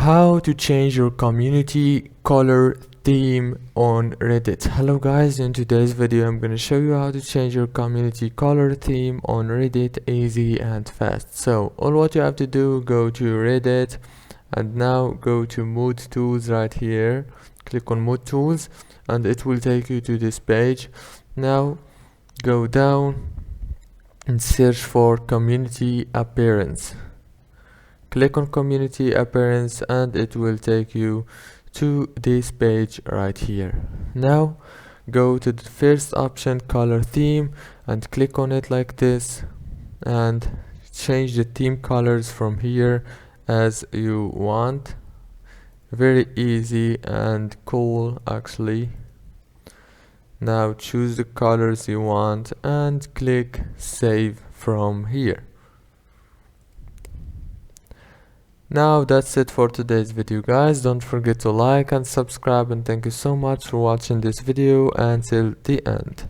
How to change your community color theme on Reddit. Hello guys, in today's video I'm going to show you how to change your community color theme on Reddit easy and fast. So all what you have to do, go to Reddit and now go to Mood Tools right here. Click on Mood Tools and it will take you to this page. Now go down and search for community appearance. Click on community appearance and it will take you to this page right here. Now go to the first option, color theme, and click on it like this and change the theme colors from here as you want. Very easy and cool actually. Now choose the colors you want and click save from here. Now that's it for today's video guys. Don't forget to like and subscribe, and thank you so much for watching this video until the end.